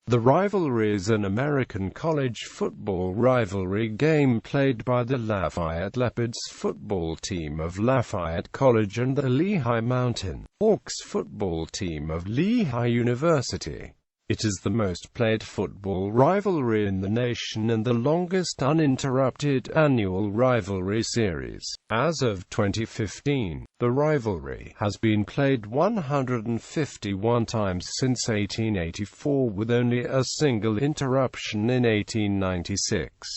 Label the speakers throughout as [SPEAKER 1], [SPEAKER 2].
[SPEAKER 1] The Rivalry is an American college football rivalry game played by the Lafayette Leopards football team of Lafayette College and the Lehigh Mountain Hawks football team of Lehigh University. It is the most played football rivalry in the nation and the longest uninterrupted annual rivalry series. As of 2015, the rivalry has been played 151 times since 1884, with only a single interruption in 1896.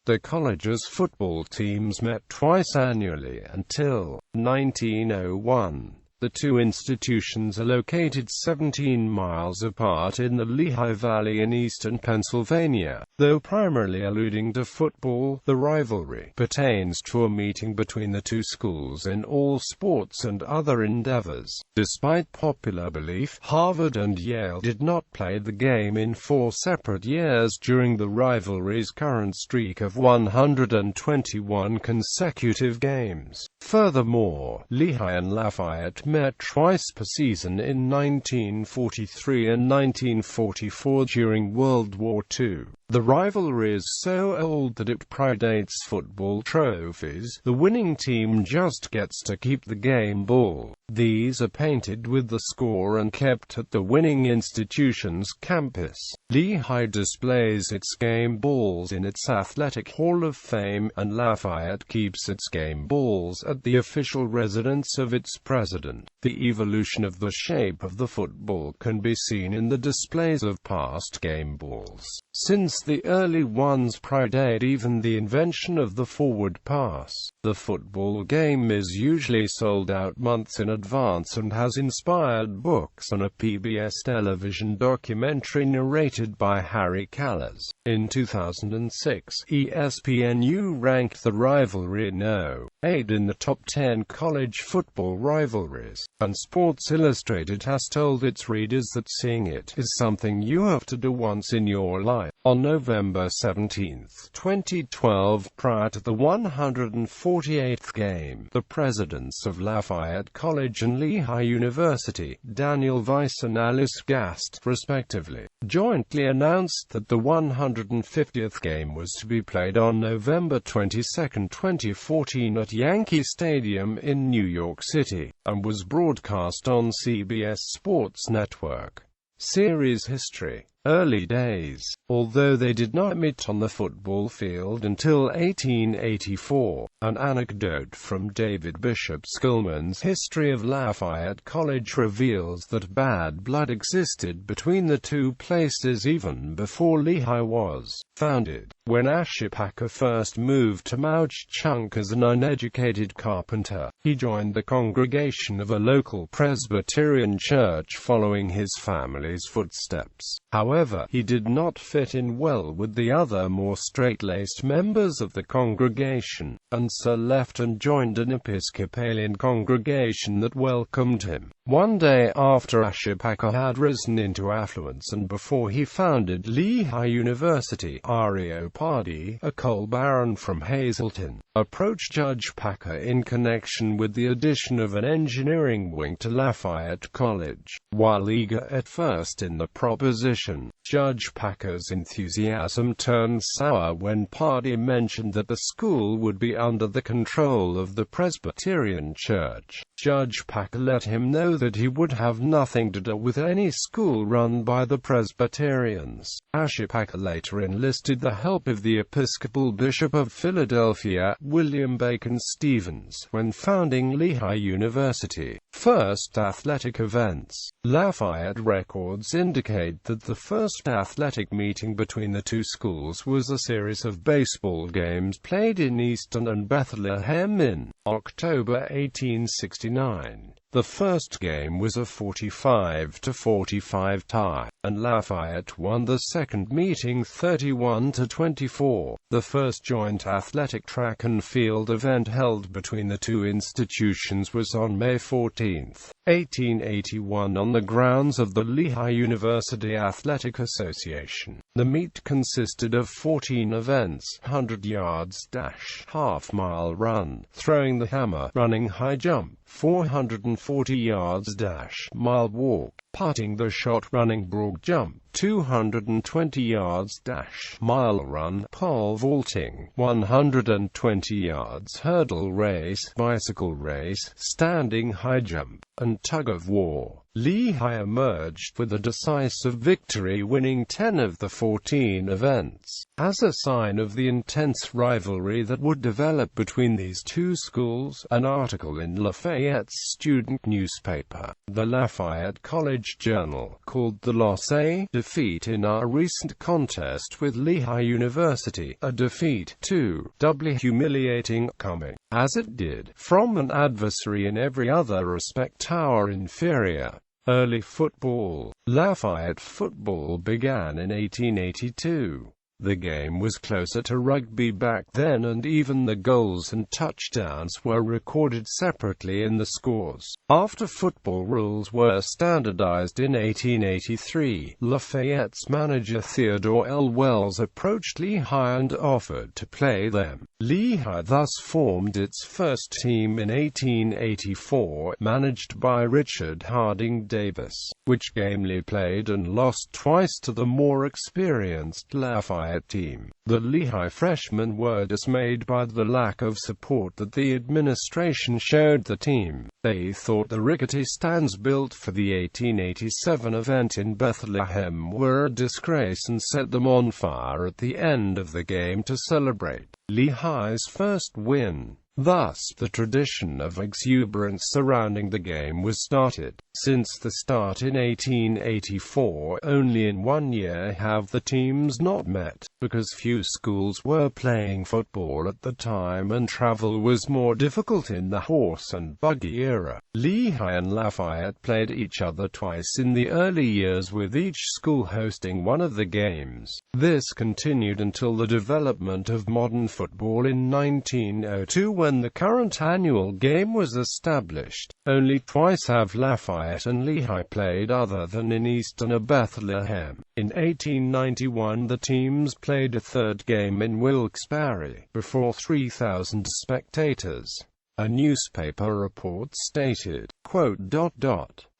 [SPEAKER 1] The college's football teams met twice annually until 1901. The two institutions are located 17 miles apart in the Lehigh Valley in eastern Pennsylvania. Though primarily alluding to football, the rivalry pertains to a meeting between the two schools in all sports and other endeavors. Despite popular belief, Harvard and Yale did not play the game in 4 separate years during the rivalry's current streak of 121 consecutive games. Furthermore, Lehigh and Lafayette met twice per season in 1943 and 1944 during World War II. The rivalry is so old that it predates football trophies. The winning team just gets to keep the game ball. These are painted with the score and kept at the winning institution's campus. Lehigh displays its game balls in its Athletic Hall of Fame, and Lafayette keeps its game balls at the official residence of its president. The evolution of the shape of the football can be seen in the displays of past game balls, since the early ones predate even the invention of the forward pass. The football game is usually sold out months in advance and has inspired books and a PBS television documentary narrated by Harry Callas. In 2006, ESPNU ranked the rivalry No. 8 in the top 10 college football rivalries, and Sports Illustrated has told its readers that seeing it is something you have to do once in your life. On November 17, 2012, prior to the 148th game, the presidents of Lafayette College and Lehigh University, Daniel Weiss and Alice Gast, respectively, jointly announced that the 150th game was to be played on November 22, 2014 at Yankee Stadium in New York City, and was broadcast on CBS Sports Network. Series history. Early days. Although they did not meet on the football field until 1884, an anecdote from David Bishop Skillman's History of Lafayette College reveals that bad blood existed between the two places even before Lehigh was founded. When Ashipaka first moved to Mauch Chunk as an uneducated carpenter, he joined the congregation of a local Presbyterian church following his family's footsteps. However, he did not fit in well with the other more straight-laced members of the congregation, and so left and joined an Episcopalian congregation that welcomed him. One day after Ashipaka had risen into affluence and before he founded Lehigh University, R.E.O. Pardee, a coal baron from Hazleton, approached Judge Packer in connection with the addition of an engineering wing to Lafayette College. While eager at first in the proposition, Judge Packer's enthusiasm turned sour when Pardee mentioned that the school would be under the control of the Presbyterian Church. Judge Packer let him know that he would have nothing to do with any school run by the Presbyterians. Ashipaka later enlisted the help of the Episcopal Bishop of Philadelphia, William Bacon Stevens, when founding Lehigh University. First athletic events. Lafayette records indicate that the first athletic meeting between the two schools was a series of baseball games played in Easton and Bethlehem in October 1869. The first game was a 45-45 tie, and Lafayette won the second meeting 31-24. The first joint athletic track and field event held between the two institutions was on May 14, 1881 on the grounds of the Lehigh University Athletic Association. The meet consisted of 14 events: 100 yards dash, half-mile run, throwing the hammer, running high jump, 440 yards dash, mile walk, putting the shot, running broad jump, 220 yards dash, mile run, pole vaulting, 120 yards hurdle race, bicycle race, standing high jump, and tug-of-war. Lehigh emerged with a decisive victory, winning 10 of the 14 events. As a sign of the intense rivalry that would develop between these two schools, an article in Lafayette's student newspaper, the Lafayette College Journal, called the Losay defeat in our recent contest with Lehigh University, a defeat, too, doubly humiliating, coming, as it did, from an adversary in every other respect our inferior. Early football. Lafayette football began in 1882. The game was closer to rugby back then, and even the goals and touchdowns were recorded separately in the scores. After football rules were standardized in 1883, Lafayette's manager Theodore L. Wells approached Lehigh and offered to play them. Lehigh thus formed its first team in 1884, managed by Richard Harding Davis, which gamely played and lost twice to the more experienced Lafayette team. The Lehigh freshmen were dismayed by the lack of support that the administration showed the team. They thought the rickety stands built for the 1887 event in Bethlehem were a disgrace and set them on fire at the end of the game to celebrate Lehigh's first win. Thus, the tradition of exuberance surrounding the game was started. Since the start in 1884, only in 1 year have the teams not met, because few schools were playing football at the time and travel was more difficult in the horse and buggy era. Lehigh and Lafayette played each other twice in the early years, with each school hosting one of the games. This continued until the development of modern football in 1902, when the current annual game was established. Only twice have Lafayette and Lehigh played other than in Eastern Bethlehem. In 1891 the teams played a third game in Wilkes-Barre, before 3,000 spectators. A newspaper report stated, quote,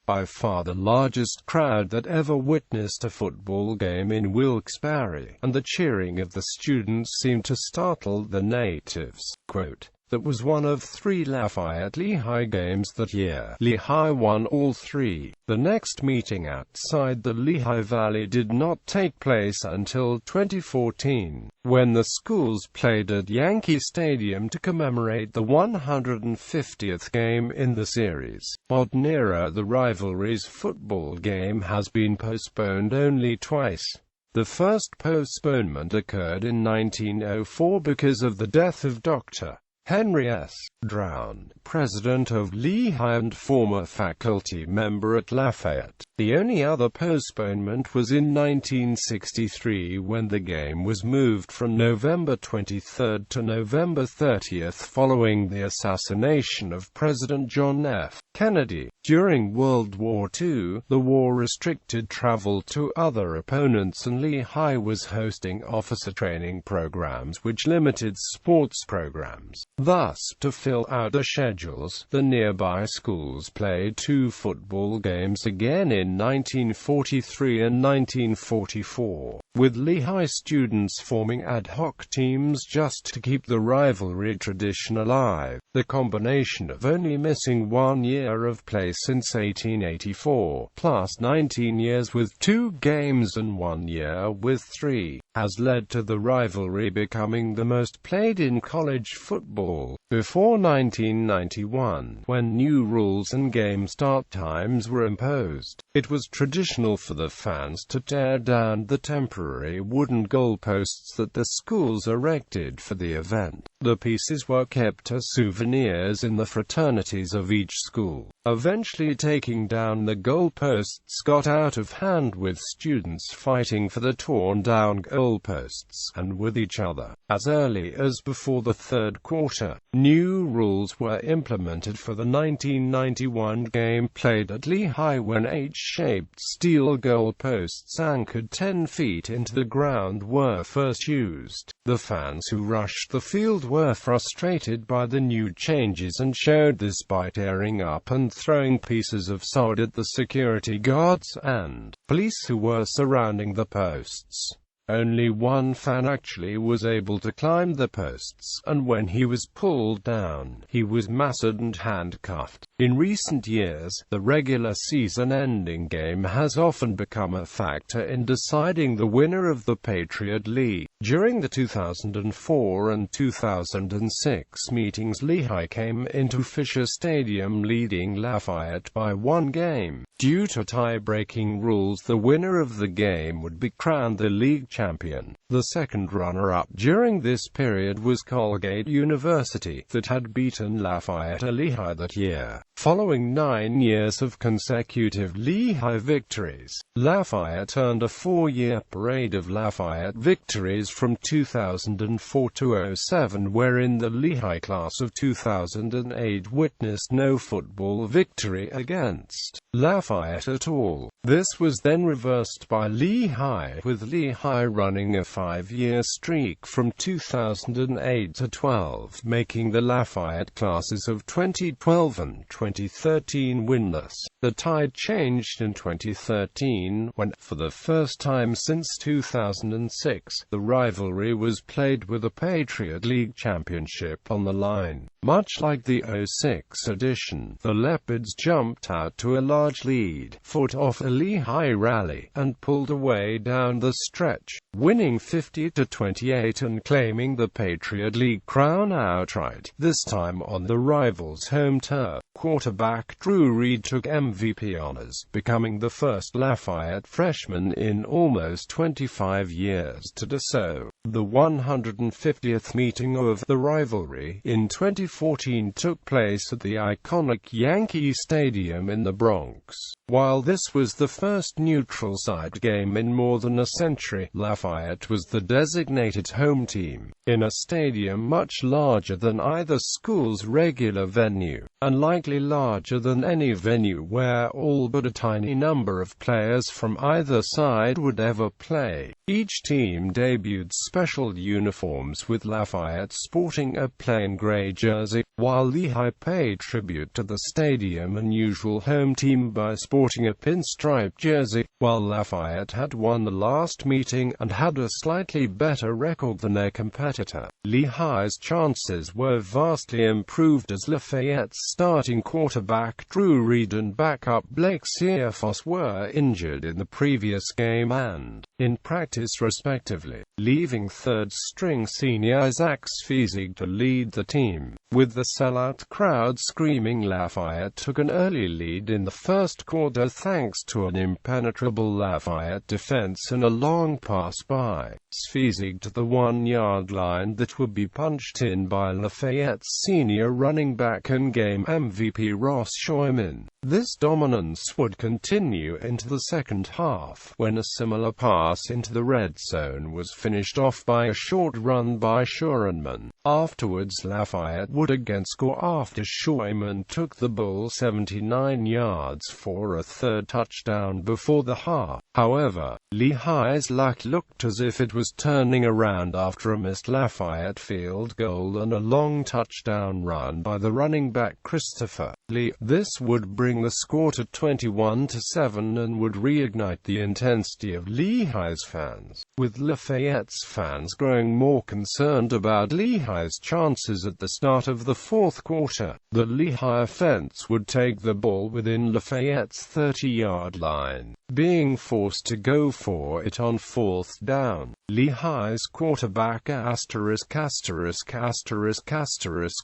[SPEAKER 1] "By far the largest crowd that ever witnessed a football game in Wilkes-Barre, and the cheering of the students seemed to startle the natives." Quote, "That was one of 3 Lafayette-Lehigh games that year. Lehigh won all 3. The next meeting outside the Lehigh Valley did not take place until 2014, when the schools played at Yankee Stadium to commemorate the 150th game in the series. Modern era, the rivalry's football game has been postponed only twice. The first postponement occurred in 1904 because of the death of Dr. Henry S. Drown, president of Lehigh and former faculty member at Lafayette. The only other postponement was in 1963, when the game was moved from November 23 to November 30 following the assassination of President John F. Kennedy. During World War II, the war restricted travel to other opponents, and Lehigh was hosting officer training programs which limited sports programs. Thus, to fill out the schedules, the nearby schools played 2 football games again in 1943 and 1944, with Lehigh students forming ad hoc teams just to keep the rivalry tradition alive. The combination of only missing 1 year of play since 1884, plus 19 years with 2 games and 1 year with 3, has led to the rivalry becoming the most played in college football. Before 1991, when new rules and game start times were imposed, it was traditional for the fans to tear down the temporary wooden goalposts that the schools erected for the event. The pieces were kept as souvenirs in the fraternities of each school. Eventually, taking down the goalposts got out of hand, with students fighting for the torn-down goalposts. goalposts and with each other. As early as before the third quarter, new rules were implemented for the 1991 game played at Lehigh when H-shaped steel goalposts anchored 10 feet into the ground were first used. The fans who rushed the field were frustrated by the new changes and showed this by tearing up and throwing pieces of sod at the security guards and police who were surrounding the posts. Only one fan actually was able to climb the posts, and when he was pulled down, he was massacred and handcuffed. In recent years, the regular season-ending game has often become a factor in deciding the winner of the Patriot League. During the 2004 and 2006 meetings, Lehigh came into Fisher Stadium leading Lafayette by 1 game. Due to tie-breaking rules, the winner of the game would be crowned the league champion. The second runner-up during this period was Colgate University, that had beaten Lafayette Lehigh that year. Following 9 years of consecutive Lehigh victories, Lafayette earned a 4-year parade of Lafayette victories from 2004 to 07, wherein the Lehigh class of 2008 witnessed no football victory against Lafayette at all. This was then reversed by Lehigh, with Lehigh running a 5-year streak from 2008 to 12, making the Lafayette classes of 2012 and 2013 winless. The tide changed in 2013, when, for the first time since 2006, the rivalry was played with a Patriot League championship on the line. Much like the 06 edition, the Leopards jumped out to a large lead, fought off a Lehigh rally, and pulled away down the stretch, winning 50-28 and claiming the Patriot League crown outright, this time on the rivals' home turf. Quarterback Drew Reed took MVP honors, becoming the first Lafayette freshman in almost 25 years to do so. The 150th meeting of the rivalry in 2014 took place at the iconic Yankee Stadium in the Bronx. While this was the first neutral-site game in more than a century, Lafayette was the designated home team, in a stadium much larger than either school's regular venue, and likely larger than any venue where all but a tiny number of players from either side would ever play. Each team debuted special uniforms, with Lafayette sporting a plain gray jersey, while Lehigh paid tribute to the stadium's unusual home team by sporting a pinstripe jersey. While Lafayette had won the last meeting and had a slightly better record than their competitor, Lehigh's chances were vastly improved as Lafayette's starting quarterback Drew Reed and backup Blake Searfoss were injured in the previous game and in practice respectively, leaving third-string senior Isaac Sfezig to lead the team. With the sellout crowd screaming, Lafayette took an early lead in the first quarter thanks to an impenetrable Lafayette defense and a long pass by Sfezig to the 1-yard line that would be punched in by Lafayette's senior running back and game MVP Ross Scheumann. This dominance would continue into the second half, when a similar pass into the red zone was finished off by a short run by Scheumann. Afterwards, Lafayette would again score after Scheumann took the ball 79 yards for a third touchdown before the half. However, Lehigh's luck looked as if it was turning around after a missed Lafayette field goal and a long touchdown run by the running back Christopher Lee. This would bring the score to 21-7 and would reignite the intensity of Lehigh's fans, with Lafayette's fans growing more concerned about Lehigh's chances at the start of the fourth quarter. The Lehigh offense would take the ball within Lafayette's 30-yard line, being forced to go for it on fourth down. Lehigh's quarterback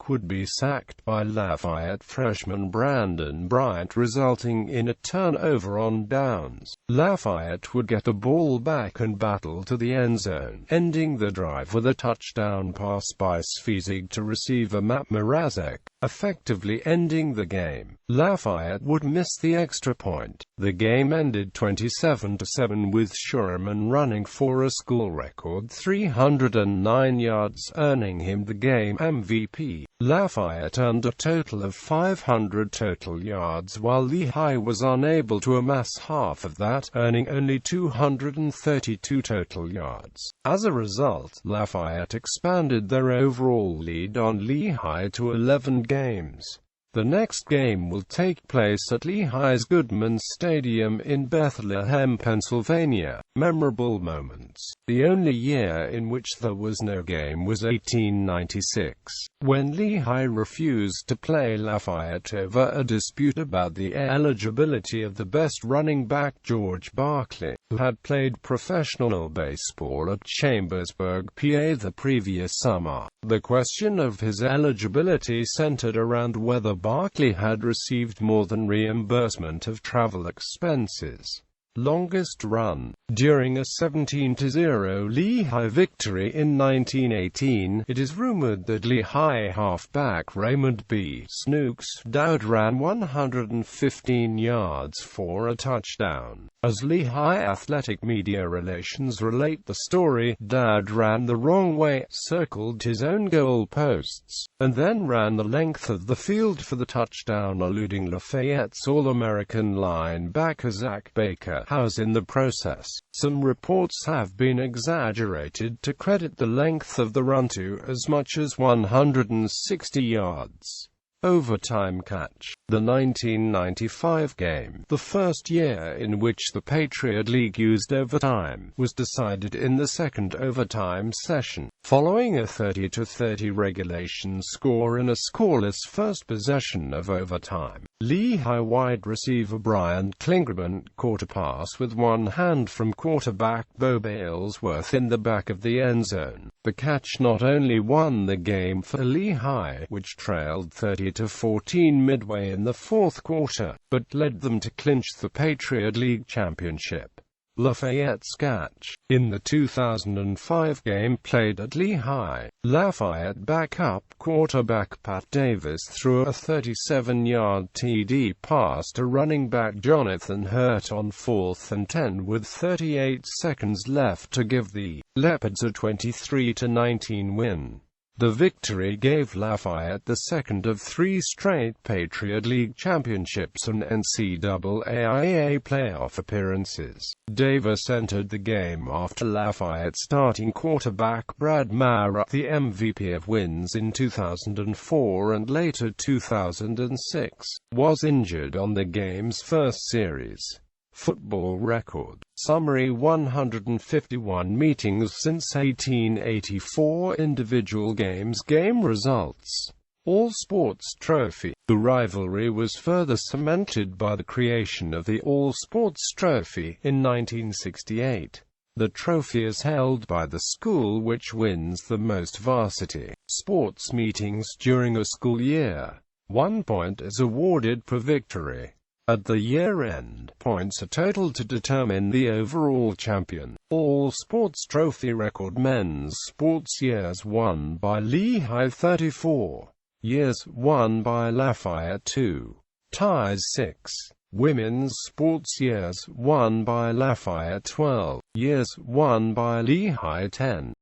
[SPEAKER 1] would be sacked by Lafayette freshman Brandon Bryant, resulting in a turnover on downs. Lafayette would get the ball back and battle to the end zone, ending the drive with a touchdown pass by Sfezig to receiver Matt Mrazek. effectively ending the game. Lafayette would miss the extra point. The game ended 27-7 with Schureman running for a school record 309 yards, earning him the game MVP. Lafayette earned a total of 500 total yards, while Lehigh was unable to amass half of that, earning only 232 total yards. As a result, Lafayette expanded their overall lead on Lehigh to 11 games. The next game will take place at Lehigh's Goodman Stadium in Bethlehem, Pennsylvania. Memorable moments. The only year in which there was no game was 1896, when Lehigh refused to play Lafayette over a dispute about the eligibility of the best running back George Barkley, who had played professional baseball at Chambersburg, PA the previous summer. The question of his eligibility centered around whether Barkley had received more than reimbursement of travel expenses. Longest run. During a 17-0 Lehigh victory in 1918, it is rumored that Lehigh halfback Raymond B. Snooks Dowd ran 115 yards for a touchdown. As Lehigh Athletic Media Relations relate the story, Dowd ran the wrong way, circled his own goal posts, and then ran the length of the field for the touchdown, eluding Lafayette's All-American linebacker Zach Baker House in the process. Some reports have been exaggerated to credit the length of the run to as much as 160 yards. Overtime catch. The 1995 game, the first year in which the Patriot League used overtime, was decided in the second overtime session, following a 30-30 regulation score in a scoreless first possession of overtime. Lehigh wide receiver Brian Klingerman caught a pass with one hand from quarterback Bo Balesworth in the back of the end zone. The catch not only won the game for Lehigh, which trailed 30-14 midway in the fourth quarter, but led them to clinch the Patriot League championship. Lafayette's catch. In the 2005 game played at Lehigh, Lafayette backup quarterback Pat Davis threw a 37-yard TD pass to running back Jonathan Hurt on 4th and 10 with 38 seconds left to give the Leopards a 23-19 win. The victory gave Lafayette the second of 3 straight Patriot League championships and NCAA playoff appearances. Davis entered the game after Lafayette starting quarterback Brad Mara, the MVP of wins in 2004 and later 2006, was injured on the game's first series. Football record. Summary: 151 meetings since 1884. Individual games. Game results. All Sports Trophy. The rivalry was further cemented by the creation of the All Sports Trophy in 1968. The trophy is held by the school which wins the most varsity sports meetings during a school year. 1 point is awarded per victory. At the year-end, points are totaled to determine the overall champion. All Sports Trophy record. Men's sports years won by Lehigh 34. Years won by Lafayette 2. Ties 6. Women's sports years won by Lafayette 12. Years won by Lehigh 10.